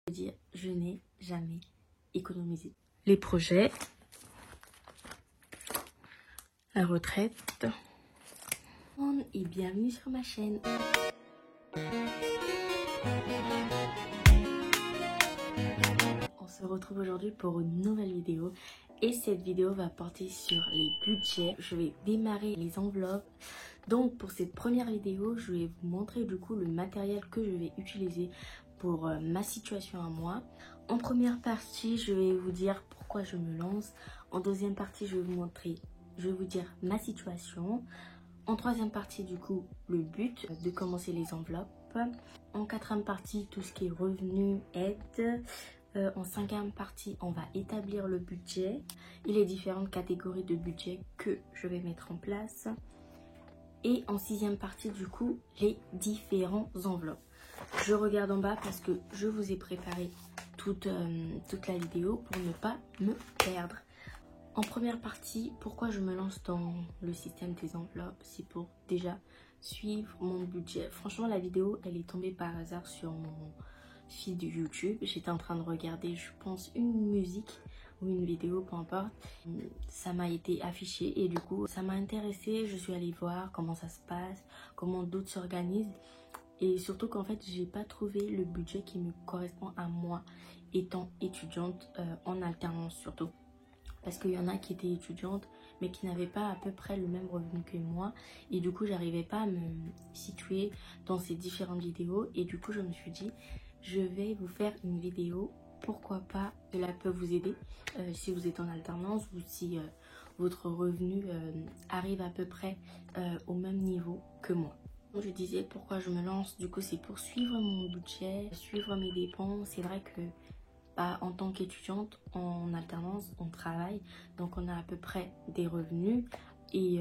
dire je n'ai jamais économisé. Les projets, la retraite et bienvenue sur ma chaîne. On se retrouve aujourd'hui pour une nouvelle vidéo et cette vidéo va porter sur les budgets. Je vais démarrer les enveloppes. Donc pour cette première vidéo, je vais vous montrer du coup le matériel que je vais utiliser pour ma situation à moi. En première partie, je vais vous dire pourquoi je me lance. En deuxième partie, je vais vous dire ma situation. En troisième partie, du coup, le but de commencer les enveloppes. En quatrième partie, tout ce qui est revenu, aide. En cinquième partie, on va établir le budget et les différentes catégories de budget que je vais mettre en place. Et en sixième partie, du coup, les différentes enveloppes. Je regarde en bas parce que je vous ai préparé toute la vidéo pour ne pas me perdre. En première partie, pourquoi je me lance dans le système des enveloppes? C'est pour déjà suivre mon budget. Franchement, la vidéo, elle est tombée par hasard sur mon feed YouTube. J'étais en train de regarder, je pense, une musique ou une vidéo, peu importe. Ça m'a été affiché et du coup, ça m'a intéressée. Je suis allée voir comment ça se passe, comment d'autres s'organisent. Et surtout qu'en fait, j'ai pas trouvé le budget qui me correspond à moi étant étudiante en alternance surtout. Parce qu'il y en a qui étaient étudiantes mais qui n'avaient pas à peu près le même revenu que moi. Et du coup, j'arrivais pas à me situer dans ces différentes vidéos. Et du coup, je me suis dit, je vais vous faire une vidéo. Pourquoi pas, cela peut vous aider si vous êtes en alternance ou si votre revenu arrive à peu près au même niveau que moi. Je disais pourquoi je me lance, du coup c'est pour suivre mon budget, suivre mes dépenses. C'est vrai que en tant qu'étudiante en alternance, on travaille, donc on a à peu près des revenus et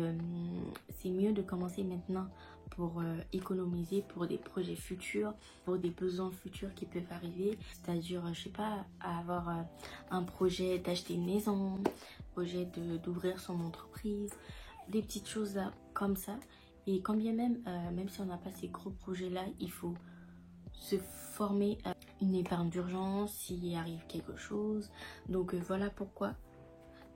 c'est mieux de commencer maintenant pour économiser pour des projets futurs, pour des besoins futurs qui peuvent arriver. C'est-à-dire, je sais pas, avoir un projet d'acheter une maison, projet d'ouvrir son entreprise, des petites choses là, comme ça. Et quand bien même, même si on n'a pas ces gros projets-là, il faut se former à une épargne d'urgence s'il arrive quelque chose. Donc voilà pourquoi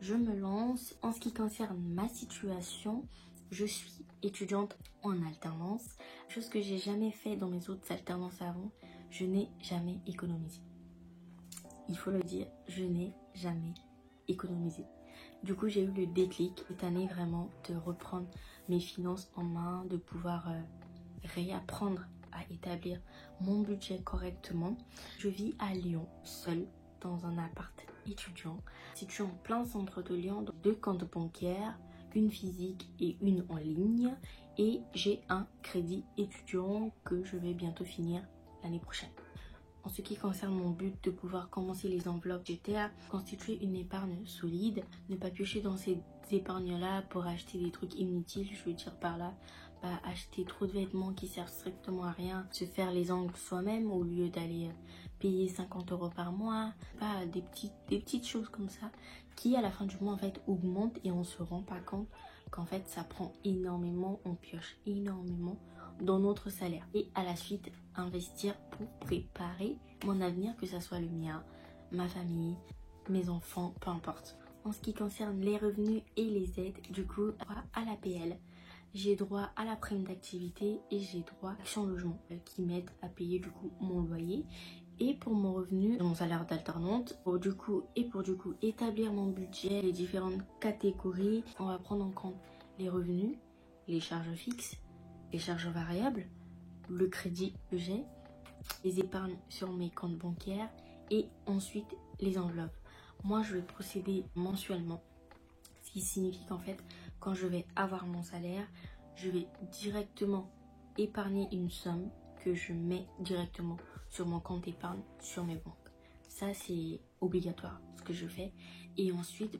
je me lance. En ce qui concerne ma situation, je suis étudiante en alternance. Chose que j'ai jamais fait dans mes autres alternances avant, je n'ai jamais économisé. Il faut le dire, je n'ai jamais économisé. Du coup, j'ai eu le déclic cette année vraiment de reprendre mes finances en main, de pouvoir réapprendre à établir mon budget correctement. Je vis à Lyon, seule, dans un appart étudiant, situé en plein centre de Lyon, 2 comptes bancaires, une physique et une en ligne. Et j'ai un crédit étudiant que je vais bientôt finir l'année prochaine. En ce qui concerne mon but de pouvoir commencer les enveloppes, j'étais à constituer une épargne solide, ne pas piocher dans ces épargnes-là pour acheter des trucs inutiles, je veux dire par là, acheter trop de vêtements qui servent strictement à rien, se faire les ongles soi-même au lieu d'aller payer 50 € par mois, des petites choses comme ça qui à la fin du mois en fait augmentent et on se rend pas compte qu'en fait ça prend énormément, on pioche énormément dans notre salaire. Et à la suite, investir pour préparer mon avenir, que ce soit le mien, ma famille, mes enfants, peu importe. En ce qui concerne les revenus et les aides, du coup, droit à l'APL, j'ai droit à la prime d'activité et j'ai droit à Action Logement qui m'aide à payer du coup mon loyer. Et pour mon revenu, mon salaire d'alternante, pour du coup établir mon budget, les différentes catégories, on va prendre en compte les revenus, les charges fixes, les charges variables, le crédit que j'ai, les épargnes sur mes comptes bancaires et ensuite les enveloppes. Moi, je vais procéder mensuellement, ce qui signifie qu'en fait, quand je vais avoir mon salaire, je vais directement épargner une somme que je mets directement sur mon compte épargne sur mes banques. Ça, c'est obligatoire, ce que je fais. Et ensuite,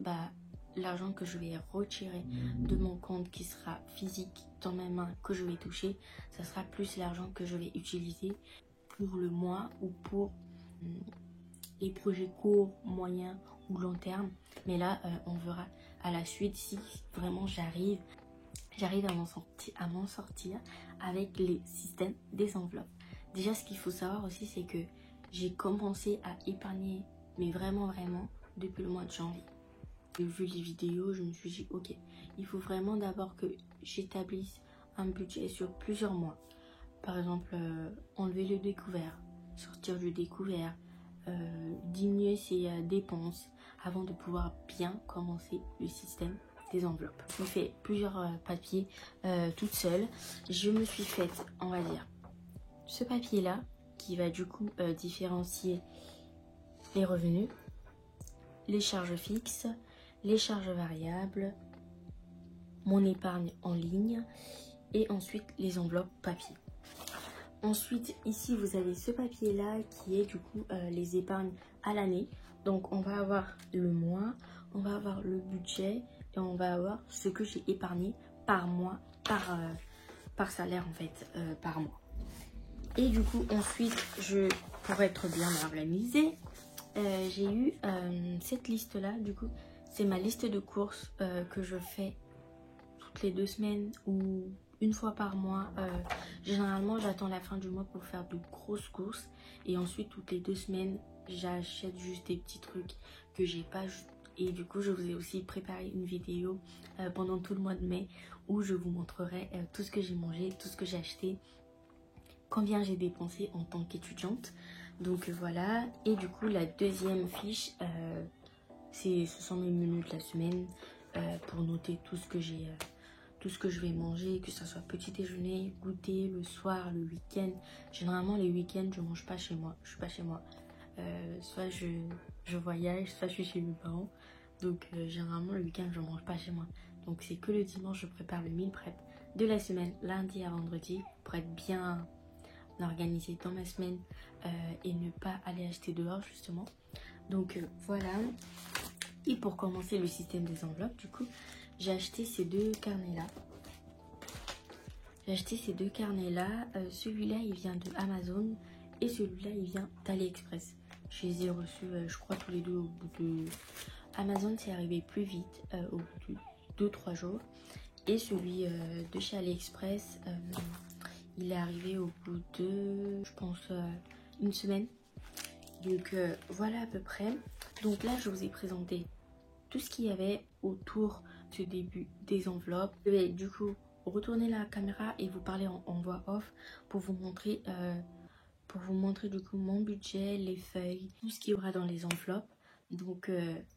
l'argent que je vais retirer de mon compte qui sera physique dans mes mains, que je vais toucher, ça sera plus l'argent que je vais utiliser pour le mois ou pour les projets courts, moyens ou long terme. Mais là, on verra à la suite si vraiment j'arrive à m'en sortir avec les systèmes des enveloppes. Déjà, ce qu'il faut savoir aussi, c'est que j'ai commencé à épargner, mais vraiment depuis le mois de janvier. J'ai vu les vidéos, je me suis dit ok, il faut vraiment d'abord que j'établisse un budget sur plusieurs mois. Par exemple, enlever le découvert, sortir du découvert, diminuer ses dépenses avant de pouvoir bien commencer le système des enveloppes. J'ai fait plusieurs papiers toute seule. Je me suis faite, on va dire, ce papier là qui va du coup différencier les revenus, les charges fixes, les charges variables, mon épargne en ligne et ensuite les enveloppes papier. Ensuite, ici, vous avez ce papier-là qui est du coup les épargnes à l'année. Donc, on va avoir le mois, on va avoir le budget et on va avoir ce que j'ai épargné par mois, par salaire en fait, par mois. Et du coup, ensuite, pour être bien organisée, j'ai eu cette liste-là. Du coup, c'est ma liste de courses que je fais toutes les 2 semaines ou une fois par mois. Généralement, j'attends la fin du mois pour faire de grosses courses. Et ensuite, toutes les 2 semaines, j'achète juste des petits trucs que j'ai pas. Et du coup, je vous ai aussi préparé une vidéo pendant tout le mois de mai où je vous montrerai tout ce que j'ai mangé, tout ce que j'ai acheté, combien j'ai dépensé en tant qu'étudiante. Donc voilà. Et du coup, la deuxième fiche, ce sont mes menus de la semaine pour noter tout ce que j'ai. Tout ce que je vais manger, que ce soit petit déjeuner, goûter, le soir, le week-end. Généralement, les week-ends, je mange pas chez moi. Je suis pas chez moi. Soit je voyage, soit je suis chez mes parents. Donc, généralement, le week-end, je mange pas chez moi. Donc, c'est que le dimanche, je prépare le meal prep de la semaine, lundi à vendredi, pour être bien organisée dans ma semaine et ne pas aller acheter dehors, justement. Donc, voilà. Et pour commencer le système des enveloppes, du coup, j'ai acheté ces 2 carnets-là. Celui-là, il vient de Amazon et celui-là, il vient d'AliExpress. Je les ai reçus, je crois, tous les deux au bout de... Amazon, c'est arrivé plus vite, au bout de 2-3 jours. Et celui de chez AliExpress, il est arrivé au bout de, je pense, une semaine. Donc, voilà à peu près. Donc là, je vous ai présenté tout ce qu'il y avait autour du début des enveloppes. Je vais du coup retourner la caméra et vous parler en voix off pour vous montrer du coup mon budget, les feuilles, tout ce qu'il y aura dans les enveloppes. Donc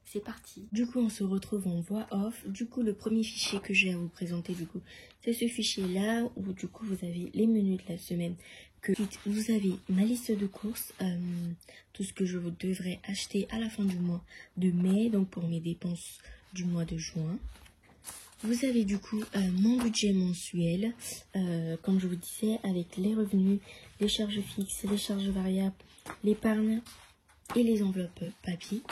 c'est parti. Du coup on se retrouve en voix off. Du coup le premier fichier que j'ai à vous présenter du coup c'est ce fichier là où du coup vous avez les menus de la semaine. Ensuite vous avez ma liste de courses, tout ce que je devrais acheter à la fin du mois de mai, donc pour mes dépenses du mois de juin. Vous avez du coup mon budget mensuel, comme je vous disais, avec les revenus, les charges fixes, les charges variables, l'épargne et les enveloppes papier.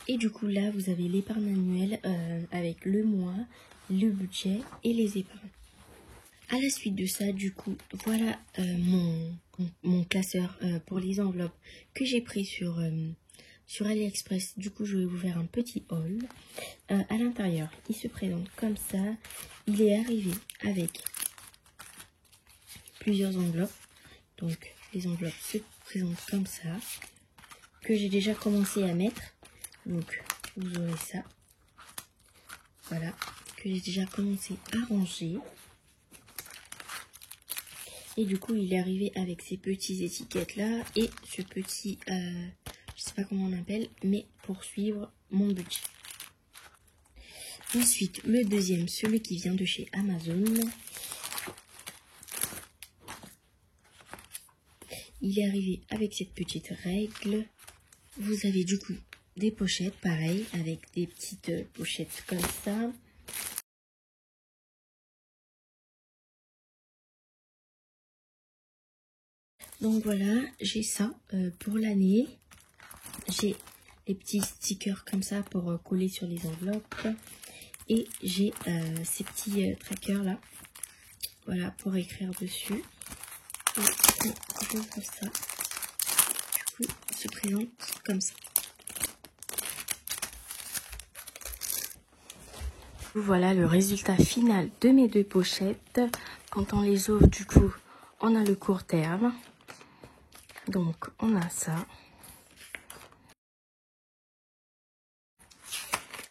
Et du coup là, vous avez l'épargne annuelle avec le mois, le budget et les épargnes. À la suite de ça, du coup, voilà mon classeur pour les enveloppes que j'ai pris sur AliExpress. Du coup, je vais vous faire un petit haul. À l'intérieur, il se présente comme ça. Il est arrivé avec plusieurs enveloppes. Donc, les enveloppes se présentent comme ça. Que j'ai déjà commencé à mettre. Donc, vous aurez ça. Voilà. Que j'ai déjà commencé à ranger. Et du coup, il est arrivé avec ces petites étiquettes là. Et ce petit... je sais pas comment on appelle, mais pour suivre mon budget. Ensuite, le deuxième, celui qui vient de chez Amazon. Il est arrivé avec cette petite règle. Vous avez du coup des pochettes, pareil, avec des petites pochettes comme ça. Donc voilà, j'ai ça pour l'année. J'ai les petits stickers comme ça pour coller sur les enveloppes. Et j'ai ces petits trackers là. Voilà, pour écrire dessus. Et j'ouvre ça. Du coup, il se présente comme ça. Voilà le résultat final de mes 2 pochettes. Quand on les ouvre, du coup, on a le court terme. Donc on a ça.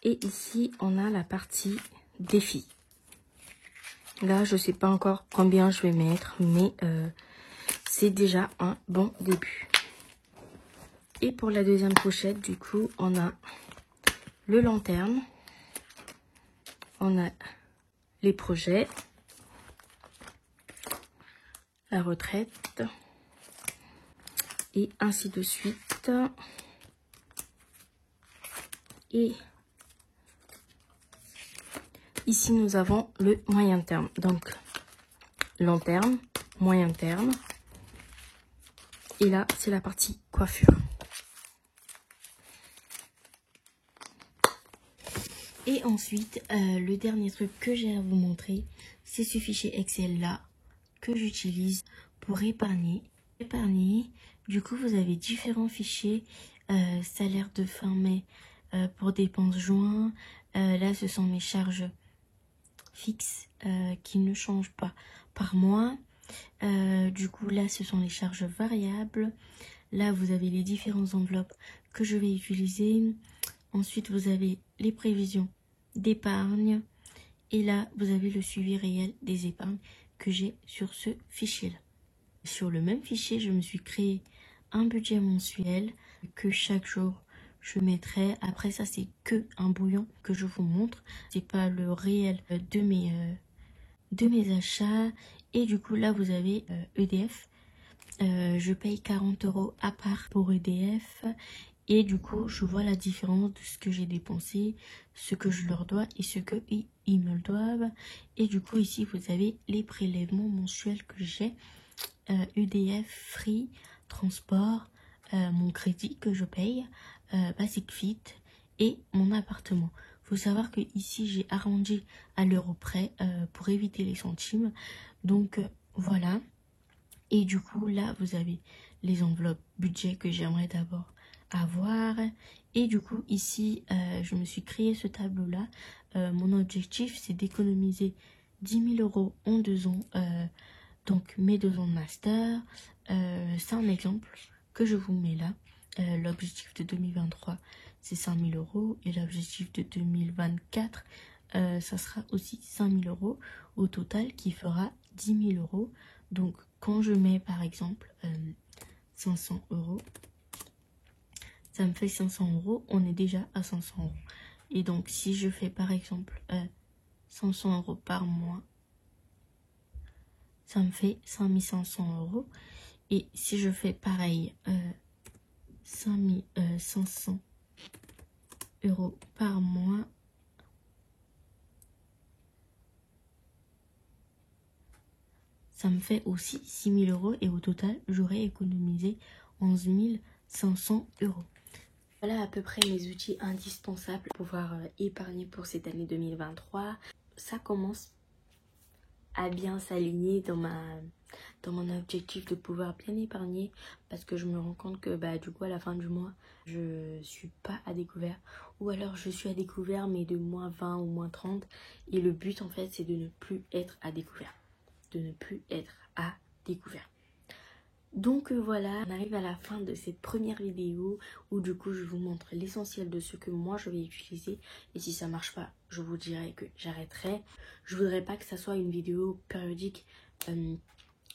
Et ici on a la partie défi. Là je sais pas encore combien je vais mettre, mais c'est déjà un bon début. Et pour la deuxième pochette, du coup, on a le long terme, on a les projets, la retraite, et ainsi de suite. Et ici, nous avons le moyen terme. Donc, long terme, moyen terme. Et là, c'est la partie coiffure. Et ensuite, le dernier truc que j'ai à vous montrer, c'est ce fichier Excel là que j'utilise pour épargner. Du coup, vous avez différents fichiers, salaire de fin mai pour dépenses juin. Là, ce sont mes charges fixes qui ne changent pas par mois. Du coup, là, ce sont les charges variables. Là, vous avez les différentes enveloppes que je vais utiliser. Ensuite, vous avez les prévisions d'épargne. Et là, vous avez le suivi réel des épargnes que j'ai sur ce fichier-là. Sur le même fichier, je me suis créé un budget mensuel que chaque jour, je mettrai. Après ça, c'est que un brouillon que je vous montre. C'est pas le réel de mes achats. Et du coup, là, vous avez EDF. Je paye 40 € à part pour EDF. Et du coup, je vois la différence de ce que j'ai dépensé, ce que je leur dois et ce qu'ils me le doivent. Et du coup, ici, vous avez les prélèvements mensuels que j'ai. EDF, Free, transport, mon crédit que je paye, Basic Fit et mon appartement. Faut savoir que ici, j'ai arrondi à l'euro près pour éviter les centimes. Donc, voilà. Et du coup, là, vous avez les enveloppes budget que j'aimerais d'abord avoir. Et du coup, ici, je me suis créé ce tableau-là. Mon objectif, c'est d'économiser 10 000 € en 2 ans. Donc, mes 2 ans de master. C'est un exemple que je vous mets là. L'objectif de 2023, c'est 5 000 €. Et l'objectif de 2024, ça sera aussi 5 000 € au total, qui fera 10 000 €. Donc, quand je mets par exemple 500 €, ça me fait 500 €. On est déjà à 500 €. Et donc, si je fais par exemple 500 € par mois, ça me fait 5 500 €. Et si je fais pareil, 500 € par mois, ça me fait aussi 6 000 € et au total, j'aurais économisé 11 500 €. Voilà à peu près mes outils indispensables pour pouvoir épargner pour cette année 2023. Ça commence à bien s'aligner dans mon objectif de pouvoir bien épargner, parce que je me rends compte que du coup à la fin du mois je suis pas à découvert, ou alors je suis à découvert mais de moins 20 ou moins 30, et le but en fait c'est de ne plus être à découvert, Donc voilà, on arrive à la fin de cette première vidéo où du coup je vous montre l'essentiel de ce que moi je vais utiliser, et si ça marche pas, je vous dirai que j'arrêterai. Je voudrais pas que ça soit une vidéo périodique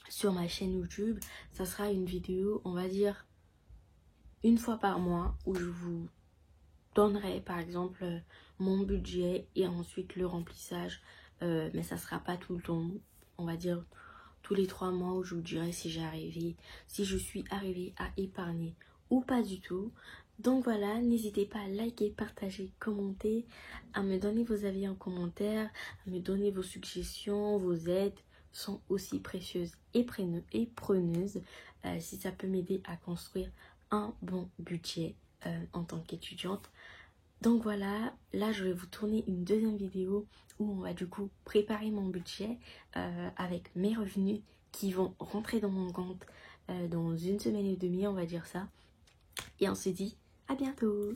sur ma chaîne YouTube. Ça sera une vidéo, on va dire, une fois par mois où je vous donnerai par exemple mon budget et ensuite le remplissage, mais ça sera pas tout le temps, on va dire tous les 3 mois, où je vous dirai si je suis arrivée à épargner ou pas du tout. Donc voilà, n'hésitez pas à liker, partager, commenter, à me donner vos avis en commentaire, à me donner vos suggestions. Vos aides sont aussi précieuses et preneuses si ça peut m'aider à construire un bon budget en tant qu'étudiante. Donc voilà, là je vais vous tourner une deuxième vidéo où on va du coup préparer mon budget avec mes revenus qui vont rentrer dans mon compte dans 1 semaine et demie, on va dire ça. Et on se dit à bientôt.